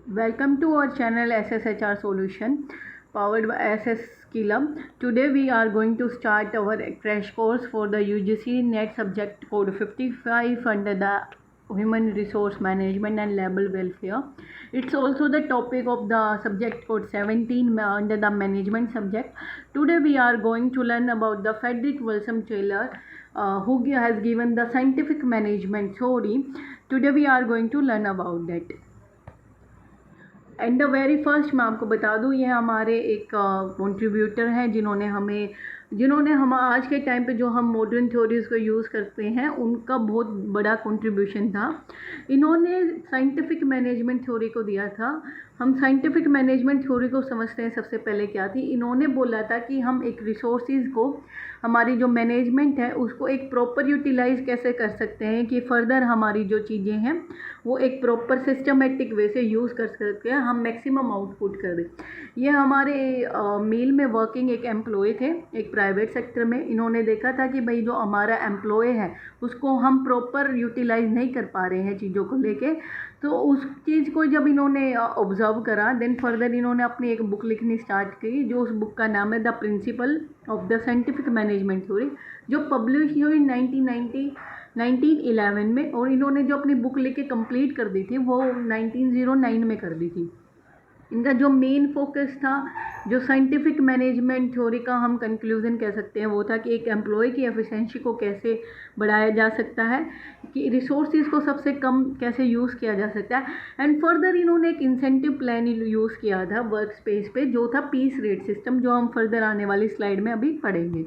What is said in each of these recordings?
Welcome to our channel SSHR Solution powered by SS Skillup. Today we are going to start our crash course for the UGC NET subject code 55 under the Human Resource Management and Labor Welfare. It's also the topic of the subject code 17 under the Management subject. Today we are going to learn about the Frederick Wilson Taylor who has given the scientific management theory. Today we are going to learn about that. And the very first मैं आपको बता दूं, ये हमारे एक contributor हैं जिन्होंने हम आज के टाइम पे जो हम मॉडर्न थ्योरीज को यूज़ करते हैं उनका बहुत बड़ा कंट्रीब्यूशन था। इन्होंने साइंटिफिक मैनेजमेंट थ्योरी को दिया था। हम साइंटिफिक मैनेजमेंट थ्योरी को समझते हैं। सबसे पहले क्या थी, इन्होंने बोला था कि हम एक रिसोर्सेज को, हमारी जो मैनेजमेंट है उसको एक प्रॉपर यूटिलाइज कैसे कर सकते हैं कि फर्दर हमारी जो चीज़ें हैं वो एक प्रॉपर सिस्टमेटिक वे से यूज़ कर सकते हैं, हम मैक्सिमम आउटपुट कर दें। ये हमारे मिल में वर्किंग एक एम्प्लॉय थे, एक प्राइवेट सेक्टर में। इन्होंने देखा था कि भाई जो हमारा एम्प्लॉय है उसको हम प्रॉपर यूटिलाइज नहीं कर पा रहे हैं चीज़ों को लेके। तो उस चीज़ को जब इन्होंने ऑब्जर्व करा, देन फर्दर इन्होंने अपनी एक बुक लिखनी स्टार्ट की, जो उस बुक का नाम है the principle of the scientific management theory, जो पब्लिश हुई 1911 में। और इन्होंने जो अपनी बुक लिख के कंप्लीट कर दी थी वो 1909 में कर दी थी। इनका जो मेन फोकस था, जो साइंटिफिक मैनेजमेंट थ्योरी का हम कंक्लूजन कह सकते हैं, वो था कि एक एम्प्लॉय की एफिशिएंसी को कैसे बढ़ाया जा सकता है, कि रिसोर्सेज को सबसे कम कैसे यूज़ किया जा सकता है। एंड फर्दर इन्होंने एक इंसेंटिव प्लान यूज़ किया था वर्क स्पेस पे, जो था पीस रेट सिस्टम, जो हम फर्दर आने वाली स्लाइड में अभी पढ़ेंगे।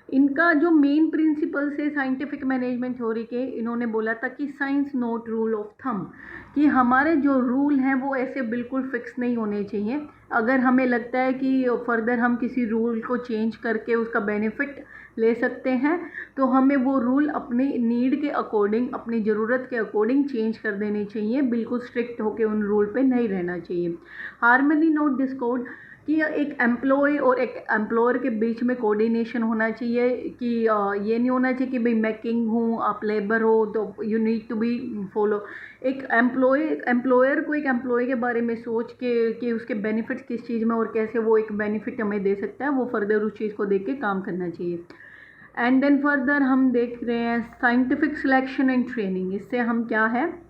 इनका जो मेन प्रिंसिपल्स है साइंटिफिक मैनेजमेंट थ्योरी के, इन्होंने बोला था कि science not rule of thumb, कि हमारे जो रूल हैं वो ऐसे बिल्कुल फिक्स नहीं होने चाहिए। अगर हमें लगता है कि फर्दर हम किसी रूल को चेंज करके उसका बेनिफिट ले सकते हैं, तो हमें वो रूल अपनी नीड के अकॉर्डिंग, अपनी ज़रूरत के अकॉर्डिंग चेंज कर देने चाहिए। बिल्कुल स्ट्रिक्ट होकर उन रूल पे नहीं रहना चाहिए। हार्मनी नॉट डिस्कॉर्ड, कि एक एम्प्लॉय और एक एम्प्लॉयर के बीच में कोऑर्डिनेशन होना चाहिए, कि ये नहीं होना चाहिए कि भाई मैं किंग हूँ, आप लेबर हो, तो you need to be follow. एक एम्प्लॉयर को एक एम्प्लॉय के बारे में सोच के कि उसके बेनिफिट्स किस चीज़ में और कैसे वो एक बेनिफिट हमें दे सकता है, वो फर्दर उस चीज़ को देख के काम करना चाहिए। एंड देन फर्दर हम देख रहे हैं साइंटिफिक सिलेक्शन एंड ट्रेनिंग। इससे हम क्या है,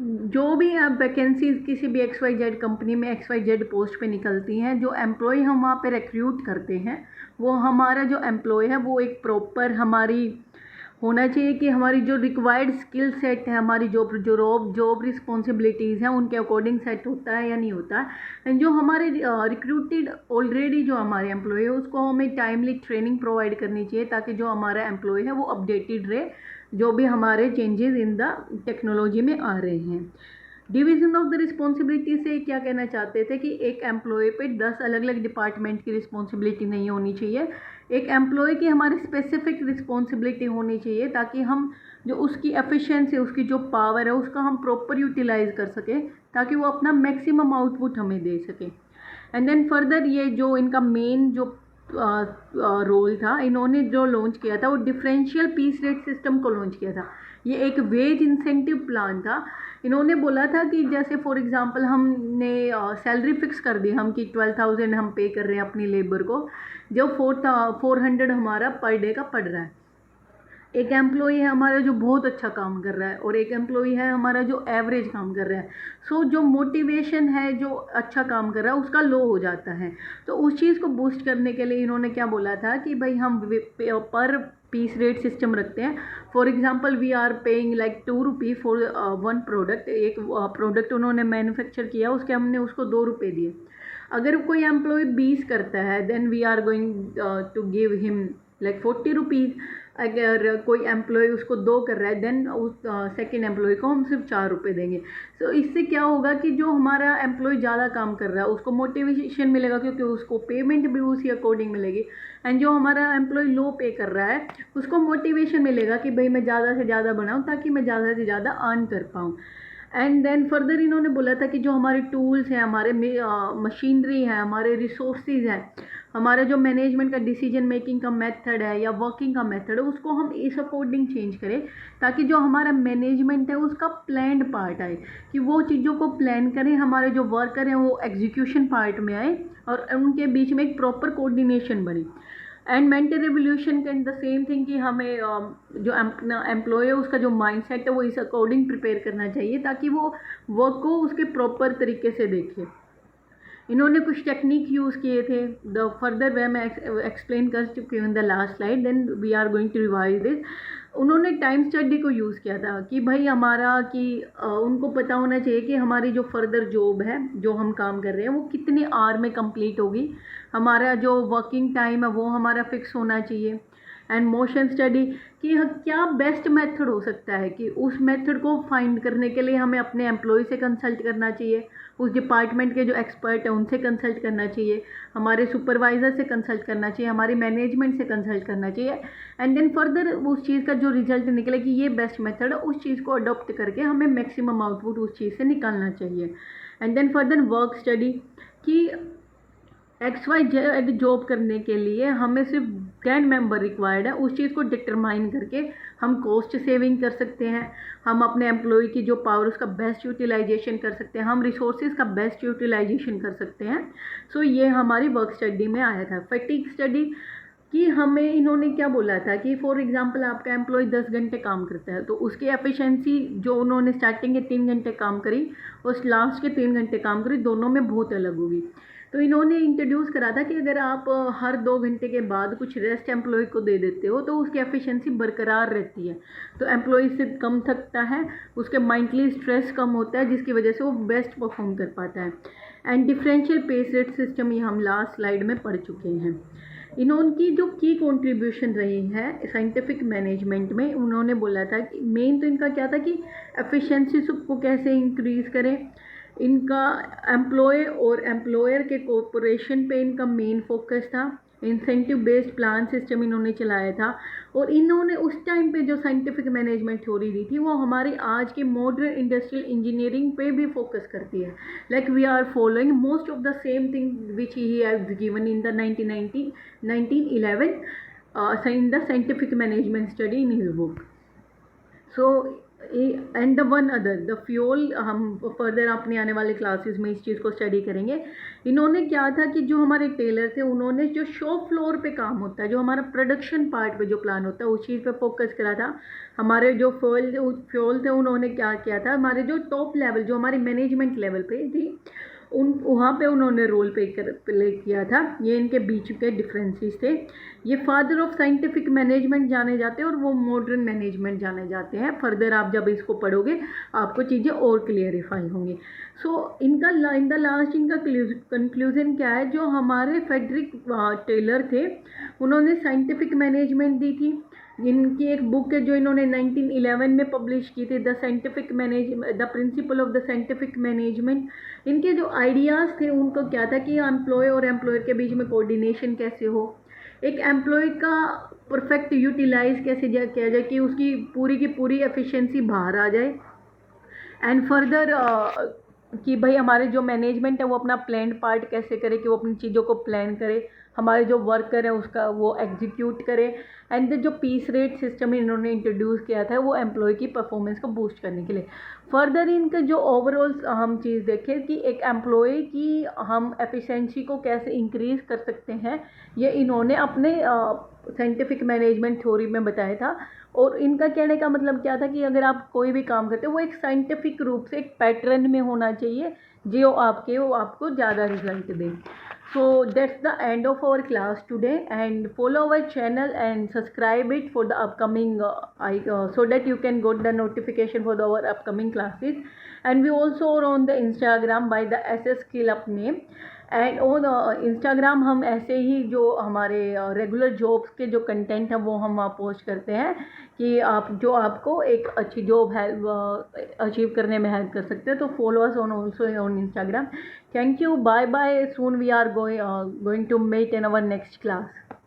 जो भी आप वैकेंसीज किसी भी XYZ कंपनी में XYZ पोस्ट पे निकलती हैं, जो एम्प्लॉय हम वहाँ पे रिक्रूट करते हैं, वो हमारा जो एम्प्लॉय है वो एक प्रॉपर हमारी होना चाहिए कि हमारी जो रिक्वायर्ड स्किल सेट है, हमारी जॉब रिस्पॉन्सिबिलिटीज़ हैं, उनके अकॉर्डिंग सेट होता है या नहीं होता है। एंड जो हमारे रिक्रूटेड ऑलरेडी जो हमारे एम्प्लॉय है उसको हमें टाइमली ट्रेनिंग प्रोवाइड करनी चाहिए, ताकि जो हमारा एम्प्लॉय है वो अपडेटेड रहे जो भी हमारे चेंजेस इन द टेक्नोलॉजी में आ रहे हैं। डिवीज़न ऑफ द रिस्पॉन्सिबिलिटी से क्या कहना चाहते थे कि एक एम्प्लॉय पे 10 अलग अलग डिपार्टमेंट की रिस्पॉन्सिबिलिटी नहीं होनी चाहिए। एक एम्प्लॉय की हमारी स्पेसिफिक रिस्पॉन्सिबिलिटी होनी चाहिए, ताकि हम जो उसकी एफिशिएंसी, उसकी जो पावर है उसका हम प्रॉपर यूटिलाइज कर सकें, ताकि वो अपना मैक्सिमम आउटपुट हमें दे सके। एंड देन फर्दर ये जो इनका मेन जो रोल था, इन्होंने जो लॉन्च किया था वो डिफरेंशियल पीस रेट सिस्टम को लॉन्च किया था। ये एक वेज इंसेंटिव प्लान था। इन्होंने बोला था कि जैसे फॉर एग्जांपल हमने सैलरी फिक्स कर दी, हम कि 12,000 हम पे कर रहे हैं अपनी लेबर को, जो 400 हमारा पर डे का पड़ रहा है। एक एम्प्लॉई है हमारा जो बहुत अच्छा काम कर रहा है, और एक एम्प्लॉई है हमारा जो एवरेज काम कर रहा है। सो जो मोटिवेशन है जो अच्छा काम कर रहा है उसका लो हो जाता है। तो उस चीज़ को बूस्ट करने के लिए इन्होंने क्या बोला था कि भाई हम पर पीस रेट सिस्टम रखते हैं। For example we are paying like 2 rupee for one product. एक प्रोडक्ट उन्होंने मैन्युफैक्चर किया, उसके हमने उसको 2 रुपये दिए। अगर कोई एम्प्लॉय 20 करता है, then we are going to give him like 40 rupees. अगर कोई एम्प्लॉय उसको 2 कर रहा है, देन उस सेकेंड एम्प्लॉय को हम सिर्फ 4 रुपये देंगे। सो इससे क्या होगा कि जो हमारा एम्प्लॉय ज़्यादा काम कर रहा है उसको मोटिवेशन मिलेगा, क्योंकि उसको पेमेंट भी उसी अकॉर्डिंग मिलेगी। एंड जो हमारा एम्प्लॉय लो पे कर रहा है उसको मोटिवेशन मिलेगा कि भाई मैं ज़्यादा से ज़्यादा बनाऊँ, ताकि मैं ज़्यादा से ज़्यादा अर्न कर पाऊँ। एंड देन फर्दर इन्होंने बोला था कि जो हमारे टूल्स हैं, हमारे मशीनरी है, हमारे रिसोर्सेज हैं, हमारा जो मैनेजमेंट का डिसीजन मेकिंग का मेथड है या वर्किंग का मेथड है, उसको हम इस अकॉर्डिंग चेंज करें ताकि जो हमारा मैनेजमेंट है उसका प्लान्ड पार्ट आए, कि वो चीज़ों को प्लान करें, हमारे जो वर्कर हैं वो एग्जीक्यूशन पार्ट में आए और उनके बीच में एक प्रॉपर कोऑर्डिनेशन बने। And mental revolution can the same thing कि हमें जो एम्प्लॉय है उसका जो माइंडसेट है वो इस अकॉर्डिंग प्रिपेयर करना चाहिए ताकि वो वर्क को उसके प्रॉपर तरीके से देखे। इन्होंने कुछ टेक्निक यूज़ किए थे, द फर्दर वे मैं एक्सप्लेन कर चुकी हूँ in the last slide, then we are going to revise this. उन्होंने टाइम स्टडी को यूज़ किया था कि भाई हमारा कि उनको पता होना चाहिए कि हमारी जो फर्दर जॉब है, जो हम काम कर रहे हैं वो कितने आवर में कंप्लीट होगी, हमारा जो वर्किंग टाइम है वो हमारा फिक्स होना चाहिए। एंड मोशन स्टडी कि क्या बेस्ट मेथड हो सकता है, कि उस मेथड को फाइंड करने के लिए हमें अपने एम्प्लॉय से कंसल्ट करना चाहिए, उस डिपार्टमेंट के जो एक्सपर्ट हैं उनसे कंसल्ट करना चाहिए, हमारे सुपरवाइज़र से कंसल्ट करना चाहिए, हमारी मैनेजमेंट से कंसल्ट करना चाहिए। एंड देन फर्दर उस चीज़ का जो रिजल्ट निकले कि ये बेस्ट मेथड है, उस चीज़ को अडॉप्ट करके हमें मैक्सिमम आउटपुट उस चीज़ से निकालना चाहिए। And then further work study कि XYZ जॉब करने के लिए हमें सिर्फ 10 मेंबर रिक्वायर्ड है, उस चीज़ को डिटरमाइन करके हम कॉस्ट सेविंग कर सकते हैं, हम अपने एम्प्लॉय की जो पावर उसका बेस्ट यूटिलाइजेशन कर सकते हैं, हम रिसोर्सेज का बेस्ट यूटिलाइजेशन कर सकते हैं। सो ये हमारी वर्क स्टडी में आया था। फटीग स्टडी कि हमें इन्होंने क्या बोला था कि फॉर एग्जांपल आपका एम्प्लॉय 10 घंटे काम करता है तो उसकी एफिशिएंसी जो उन्होंने स्टार्टिंग के 3 घंटे काम करी और लास्ट के 3 घंटे काम करी, दोनों में बहुत अलग होगी। तो इन्होंने इंट्रोड्यूस करा था कि अगर आप हर 2 घंटे के बाद कुछ रेस्ट एम्प्लॉय को दे देते हो तो उसकी एफिशिएंसी बरकरार रहती है, तो एम्प्लॉय से कम थकता है, उसके माइंडली स्ट्रेस कम होता है, जिसकी वजह से वो बेस्ट परफॉर्म कर पाता है। And differential pace rate system ये हम लास्ट स्लाइड में पढ़ चुके हैं। इन्होंने जो की कंट्रीब्यूशन रही है साइंटिफिक मैनेजमेंट में, उन्होंने बोला था कि मेन तो इनका क्या था कि एफिशिएंसी को कैसे इंक्रीज़ करें, इनका एम्प्लॉय और एम्प्लॉयर के कोऑपरेशन पे इनका मेन फोकस था। इंसेंटिव बेस्ड प्लान सिस्टम इन्होंने चलाया था और इन्होंने उस टाइम पे जो साइंटिफिक मैनेजमेंट थ्योरी दी थी वो हमारी आज की मॉडर्न इंडस्ट्रियल इंजीनियरिंग पे भी फोकस करती है। Like we are following most of the same thing which he have given in the 1911 in the scientific management study in his book. So and the one other the fuel, हम further अपने आने वाले classes में इस चीज़ को study करेंगे। इन्होंने क्या था कि जो हमारे टेलर थे उन्होंने जो शॉप फ्लोर पे काम होता है, जो हमारा प्रोडक्शन पार्ट पे जो प्लान होता है उस चीज़ पे फोकस करा था। हमारे जो फ्यूल थे उन्होंने क्या किया था, हमारे जो टॉप लेवल जो हमारी मैनेजमेंट लेवल पे थी वहाँ पे उन्होंने रोल प्ले किया था। ये इनके बीच के डिफरेंसेस थे। ये फादर ऑफ साइंटिफिक मैनेजमेंट जाने जाते हैं और वो मॉडर्न मैनेजमेंट जाने जाते हैं। फर्दर आप जब इसको पढ़ोगे आपको चीज़ें और क्लियरिफाई होंगी। सो इनका इन द लास्ट इनका कंक्लूजन क्या है, जो हमारे फेडरिक टेलर थे उन्होंने साइंटिफिक मैनेजमेंट दी थी। इनकी एक बुक है जो इन्होंने 1911 में पब्लिश की थी, the principle of the scientific management. इनके जो आइडियाज़ थे उनको क्या था कि एम्प्लॉय और एम्प्लॉयर के बीच में कोऑर्डिनेशन कैसे हो, एक एम्प्लॉय का परफेक्ट यूटिलाइज कैसे किया जाए कि उसकी पूरी की पूरी एफिशिएंसी बाहर आ जाए। एंड फर्दर कि भाई हमारे जो मैनेजमेंट है वो अपना प्लान पार्ट कैसे करे, कि वो अपनी चीज़ों को प्लान करे, हमारे जो वर्कर है उसका वो एग्जीक्यूट करे। एंड जो पीस रेट सिस्टम इन्होंने इंट्रोड्यूस किया था वो एम्प्लॉय की परफॉर्मेंस को बूस्ट करने के लिए। फर्दर इनका जो ओवरऑल हम चीज़ देखें कि एक एम्प्लॉय की हम एफिशिएंसी को कैसे इंक्रीज़ कर सकते हैं, ये इन्होंने अपने साइंटिफिक मैनेजमेंट थ्योरी में बताया था। और इनका कहने का मतलब क्या था कि अगर आप कोई भी काम करते हो वो एक साइंटिफिक रूप से एक पैटर्न में होना चाहिए जो आपको ज़्यादा result they. So that's the end of our class today, and follow our channel and subscribe it for the upcoming so that you can get the notification for our upcoming classes. And we also are on the Instagram by the SS Skill Up name. And on Instagram हम ऐसे ही जो हमारे regular jobs के जो content हैं वो हम वहाँ पोस्ट करते हैं कि आपको एक अच्छी जॉब अचीव करने में हेल्प कर सकते हैं। तो follow us on also on Instagram. Thank you, bye bye. Soon we are going to meet in our next class.